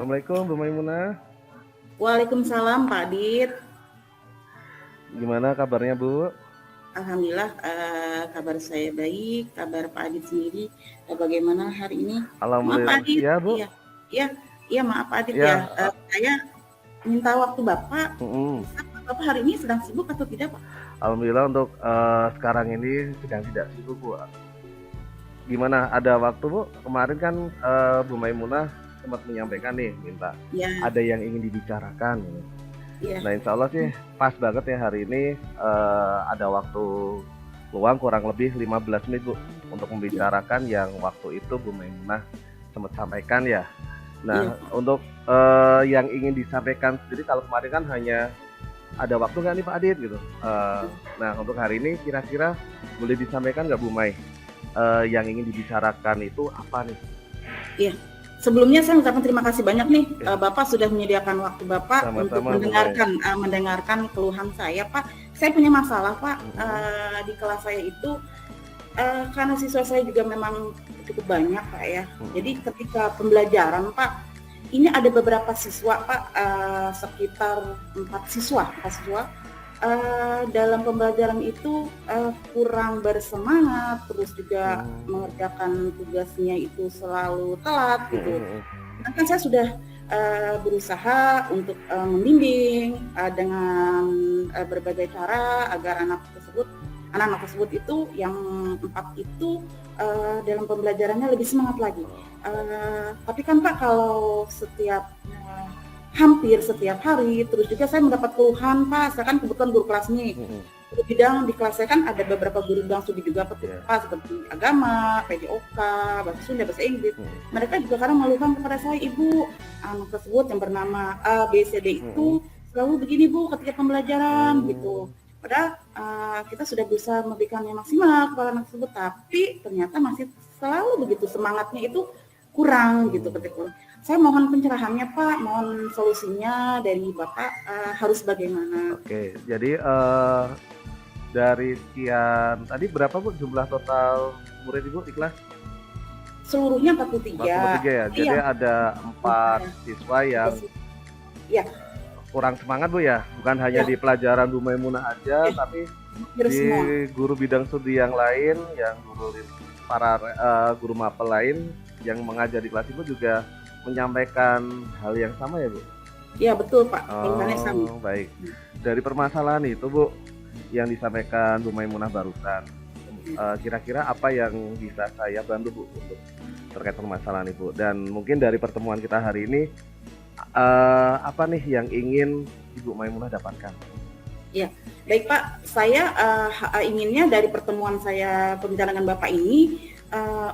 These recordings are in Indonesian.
Assalamualaikum Bu Maimunah. Waalaikumsalam Pak Adit. Gimana kabarnya Bu? Alhamdulillah kabar saya baik, kabar Pak Adit sendiri bagaimana hari ini? Maaf Pak Alhamdulillah. Adit. Iya Bu. Iya maaf Pak Adit Ya. Saya minta waktu Bapak. Mm-mm. Bapak hari ini sedang sibuk atau tidak Pak? Alhamdulillah untuk sekarang ini sedang tidak sibuk Bu. Gimana ada waktu Bu? Kemarin kan Bu Maimunah sempat menyampaikan nih minta Ya. ada yang ingin dibicarakan. Iya. Nah insya Allah sih pas banget ya hari ini ada waktu luang kurang lebih 15 menit Bu untuk membicarakan yang waktu itu Bu Maimunah sempat sampaikan ya. Nah untuk yang ingin disampaikan sendiri kalau kemarin kan hanya ada waktu nggak nih Pak Adit gitu. Nah untuk hari ini kira-kira boleh disampaikan nggak Bu Mai yang ingin dibicarakan itu apa nih? Iya. Sebelumnya saya mengucapkan terima kasih banyak nih Bapak sudah menyediakan waktu Bapak Sama-sama, untuk mendengarkan keluhan saya Pak. Saya punya masalah Pak di kelas saya itu karena siswa saya juga memang cukup banyak Pak ya. Jadi ketika pembelajaran Pak, ini ada beberapa siswa Pak sekitar 4 siswa dalam pembelajaran itu kurang bersemangat, terus juga mengerjakan tugasnya itu selalu telat gitu. Nah, kan saya sudah berusaha untuk membimbing dengan berbagai cara agar anak-anak tersebut itu yang 4 itu dalam pembelajarannya lebih semangat lagi. Tapi kan Pak kalau hampir setiap hari, terus juga saya mendapat keluhan Pak, saya kan kebetulan guru kelas nih. Guru bidang di kelas saya kan ada beberapa guru bidang studi juga Pak, seperti agama, PJOK, bahasa Sunda, bahasa Inggris. Mereka juga kadang mengeluhkan kepada saya, Ibu, anak tersebut yang bernama A, B, C, D itu selalu begini Bu ketika pembelajaran gitu. Padahal kita sudah berusaha memberikan yang maksimal kepada anak tersebut, tapi ternyata masih selalu begitu, semangatnya itu kurang gitu ketika. Saya mohon pencerahannya Pak, mohon solusinya dari Bapak harus bagaimana. Oke, jadi dari sekian tadi berapa Bu jumlah total murid Ibu di kelas? Seluruhnya 43. 43 ya. Jadi ada 4 siswa yang kurang semangat Bu ya. Bukan hanya di pelajaran Bu Maimunah aja, tapi di guru bidang studi yang lain, yang guru mapel lain yang mengajar di kelas Ibu juga menyampaikan hal yang sama ya Bu? Iya betul Pak, keluhannya sama. Baik, dari permasalahan itu Bu yang disampaikan Bu Maimunah barusan, kira-kira apa yang bisa saya bantu Bu untuk terkait permasalahan Ibu? Dan mungkin dari pertemuan kita hari ini, apa nih yang ingin Ibu Maimunah dapatkan? Ya, baik Pak, saya inginnya dari pertemuan saya pembicaraan dengan Bapak ini,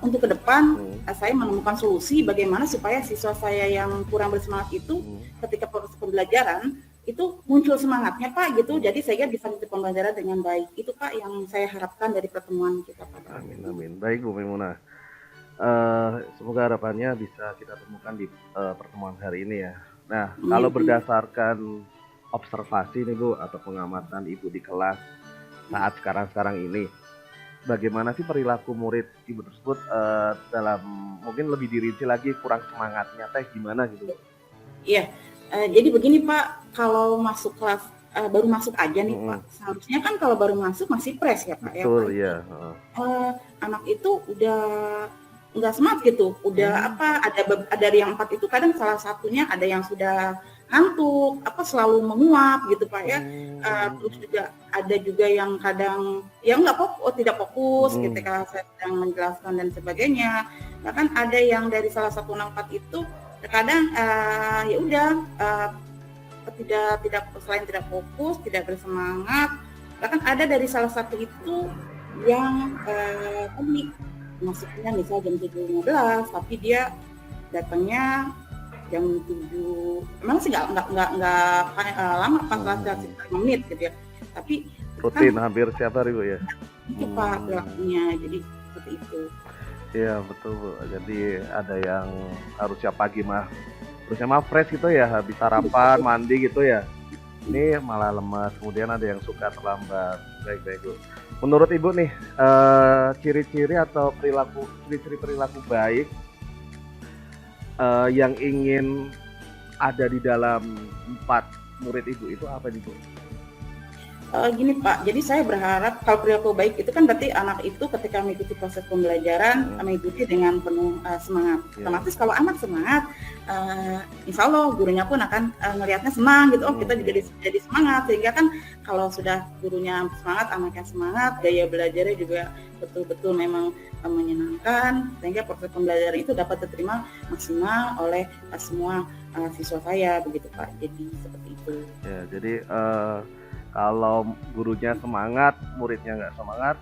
untuk ke depan saya menemukan solusi bagaimana supaya siswa saya yang kurang bersemangat itu ketika proses pembelajaran itu muncul semangatnya Pak gitu, jadi saya bisa mengikuti pembelajaran dengan baik. Itu Pak yang saya harapkan dari pertemuan kita Pak. Amin. Baik Bu Maimunah, semoga harapannya bisa kita temukan di pertemuan hari ini ya. Nah kalau berdasarkan observasi nih Bu atau pengamatan Ibu di kelas saat sekarang ini, bagaimana sih perilaku murid Ibu tersebut dalam mungkin lebih dirinci lagi kurang semangatnya gimana gitu? Iya, jadi begini Pak, kalau masuk kelas baru masuk aja nih Pak, seharusnya kan kalau baru masuk masih fresh ya Pak. Betul ya. Anak itu udah nggak semangat gitu, udah ada yang 4 itu kadang salah satunya ada yang sudah ngantuk, selalu menguap gitu Pak ya. Terus juga ada juga yang kadang yang tidak fokus ketika saya sedang menjelaskan dan sebagainya. Bahkan ada yang dari salah satu anak 4 itu terkadang tidak selain tidak fokus, tidak bersemangat. Bahkan ada dari salah satu itu yang masuknya misalnya jam 7.15, tapi dia datangnya jam 7. Memang sih nggak lama pas latihan 5 menit gitu ya. Tapi Rutin kan hampir setiap hari Bu ya? itu Pak perilakunya, jadi seperti itu. Iya betul Bu. Jadi ada yang harus siap pagi mah, terusnya mah fresh gitu ya, habis sarapan, mandi gitu ya. Ini malah lemas, kemudian ada yang suka terlambat. Baik-baik Bu. Menurut Ibu nih, ciri-ciri atau ciri-ciri perilaku baik yang ingin ada di dalam 4 murid Ibu itu apa nih Bu? Gini Pak, jadi saya berharap kalau perilaku baik itu kan berarti anak itu ketika mengikuti proses pembelajaran mengikuti dengan penuh semangat. Otomatis kalau anak semangat, insya Allah gurunya pun akan ngelihatnya senang gitu. Oh kita juga jadi semangat, sehingga kan kalau sudah gurunya semangat, anaknya semangat, gaya belajarnya juga betul-betul memang menyenangkan, sehingga proses pembelajaran itu dapat diterima maksimal oleh semua siswa saya begitu Pak. Jadi seperti itu. Ya, jadi kalau gurunya semangat, muridnya nggak semangat,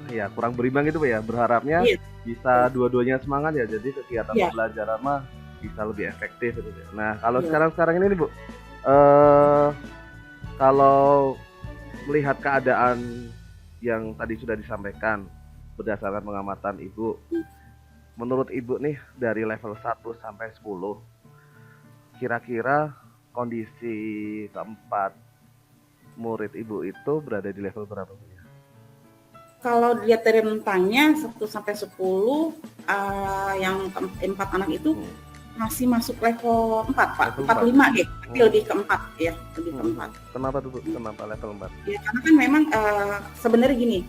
ya kurang berimbang gitu Bu ya. Berharapnya bisa dua-duanya semangat ya. Jadi kegiatan pembelajaran mah bisa lebih efektif gitu ya. Nah kalau sekarang ini nih Bu, kalau melihat keadaan yang tadi sudah disampaikan berdasarkan pengamatan Ibu, menurut Ibu nih dari level 1 sampai 10, kira-kira kondisi keempat murid Ibu itu berada di level berapa Bu? Kalau dilihat dari rentangnya 1 sampai 10, yang 4 anak itu masih masuk level 4 Pak, 4, 5 deh, tapi lebih ke 4 ya, lebih ke 4. Kenapa tuh Bu? Kenapa level 4? Ya karena kan memang sebenarnya gini,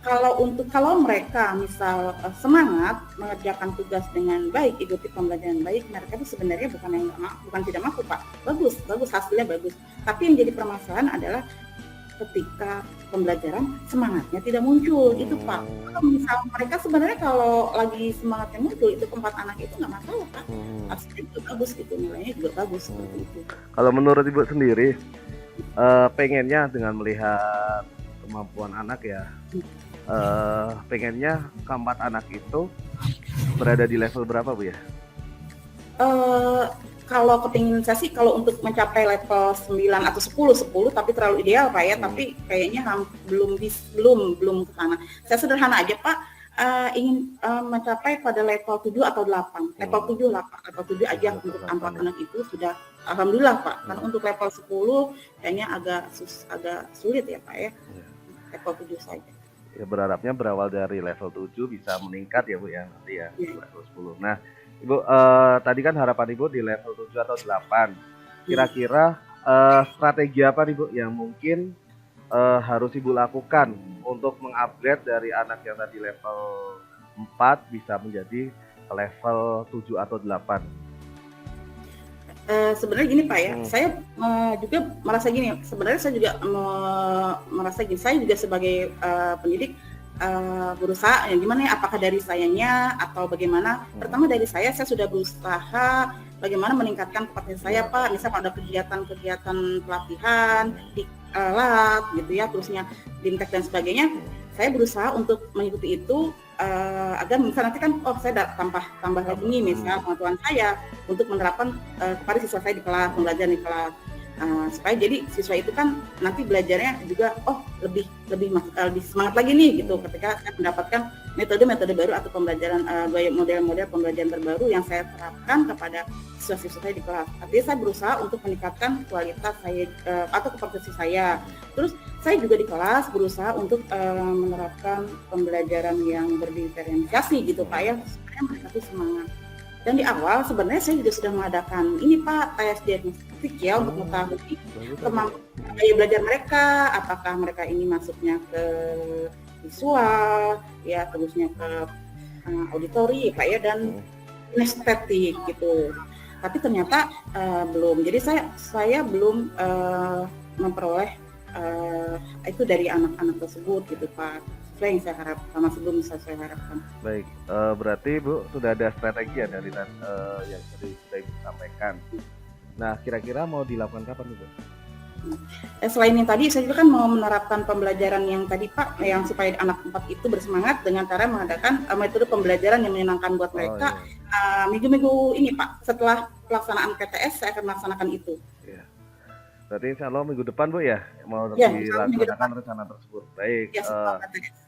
kalau mereka misal semangat mengerjakan tugas dengan baik, ikuti pembelajaran baik, mereka itu sebenarnya bukan tidak mampu Pak, bagus hasilnya bagus. Tapi yang jadi permasalahan adalah ketika pembelajaran semangatnya tidak muncul, itu Pak. Kalau misal mereka sebenarnya kalau lagi semangatnya muncul, itu keempat anak itu nggak masalah Pak, hasilnya juga bagus gitu, nilainya juga bagus seperti itu. Kalau menurut Ibu sendiri, pengennya dengan melihat kemampuan anak ya, pengennya keempat anak itu berada di level berapa Bu ya? Kalau kepingin saya sih kalau untuk mencapai level 9 atau 10 tapi terlalu ideal Pak ya, tapi kayaknya belum ke sana. Saya sederhana aja Pak, ingin mencapai pada level 7 atau 8. Level 7 aja untuk 4 anak itu sudah alhamdulillah Pak. Karena untuk level 10 kayaknya agak sulit ya Pak ya. Level 7 saja. Ya berharapnya berawal dari level 7 bisa meningkat ya Bu ya nanti ya, level 10. Nah Ibu, tadi kan harapan Ibu di level 7 atau 8. Kira-kira strategi apa nih Bu yang mungkin harus Ibu lakukan untuk mengupgrade dari anak yang tadi level 4 bisa menjadi level 7 atau 8? Sebenarnya gini Pak ya, saya juga merasa gini, sebenarnya saya juga merasa gini, saya juga sebagai pendidik berusaha, ya gimana ya, apakah dari sayanya atau bagaimana. Pertama dari saya sudah berusaha bagaimana meningkatkan kompetensi saya Pak, misalnya pada kegiatan pelatihan di lab gitu ya, terusnya Bimtek dan sebagainya, saya berusaha untuk mengikuti itu agar misalnya nanti kan saya tambah lagi nih misalnya pengetahuan saya untuk menerapkan kepada siswa saya di kelas, pembelajaran di kelas, supaya jadi siswa itu kan nanti belajarnya juga lebih semangat lagi nih gitu ketika saya mendapatkan metode baru atau pembelajaran model-model pembelajaran terbaru yang saya terapkan kepada siswa-siswa saya di kelas. Artinya saya berusaha untuk meningkatkan kualitas saya atau kompetensi saya. Terus saya juga di kelas berusaha untuk menerapkan pembelajaran yang berdiferensiasi gitu Pak ya, supaya mereka tuh semangat. Dan di awal sebenarnya saya juga sudah mengadakan ini Pak, tes diagnostik ya untuk mengetahui kemampuan gaya belajar mereka, apakah mereka ini masuknya ke visual ya, terusnya ke auditori Pak ya, dan kinestetik gitu. Tapi ternyata belum. Jadi saya belum memperoleh itu dari anak-anak tersebut gitu Pak. Sesuai yang saya harapkan, masih belum bisa saya harapkan. Baik, berarti Bu sudah ada strategi ya dari yang tadi sudah Ibu sampaikan. Nah, kira-kira mau dilakukan kapan Bu? Selain yang tadi, saya juga kan mau menerapkan pembelajaran yang tadi Pak, yang supaya anak 4 itu bersemangat dengan cara mengadakan metode pembelajaran yang menyenangkan buat mereka. Minggu-minggu ini Pak, setelah pelaksanaan PTS saya akan melaksanakan itu. Ya. Berarti insya Allah minggu depan Bu ya, mau Ya, dilaksanakan rencana tersebut. Baik, ya,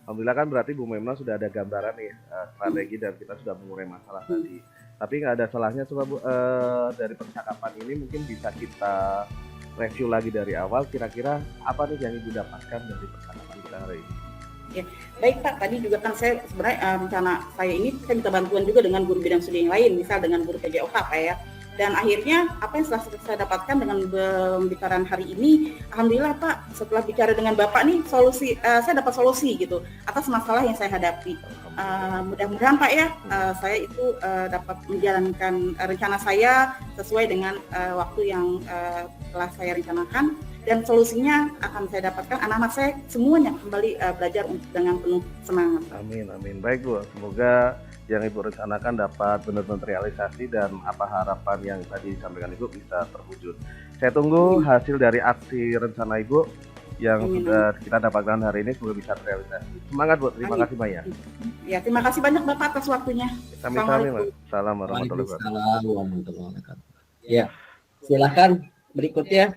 alhamdulillah kan berarti Bu Memna sudah ada gambaran nih strategi dan kita sudah mengurai masalah tadi. Tapi nggak ada salahnya coba Bu, dari percakapan ini mungkin bisa kita review lagi dari awal, kira-kira apa nih yang Ibu dapatkan dari percakapan kita hari ini? Ya, baik Pak, tadi juga kan saya sebenarnya rencana saya ini saya minta bantuan juga dengan guru bidang studi yang lain, misal dengan guru PJOK Pak ya. Dan akhirnya apa yang saya dapatkan dengan pembicaraan hari ini, alhamdulillah Pak, setelah bicara dengan Bapak nih saya dapat solusi gitu atas masalah yang saya hadapi. Mudah-mudahan Pak ya, saya itu dapat menjalankan rencana saya sesuai dengan waktu yang telah saya rencanakan, dan solusinya akan saya dapatkan, anak-anak saya semuanya kembali belajar dengan penuh semangat. Amin, amin. Baik Bu, semoga yang Ibu rencanakan dapat benar-benar realisasi dan apa harapan yang tadi disampaikan Ibu bisa terwujud. Saya tunggu hasil dari aksi rencana Ibu yang sudah kita dapatkan hari ini, semoga bisa terrealisasi. Semangat Bu, terima kasih banyak. Ya, terima kasih banyak Bapak atas waktunya. Sami-sami, Salam warahmatullahi wabarakatuh. Ya, silakan berikutnya.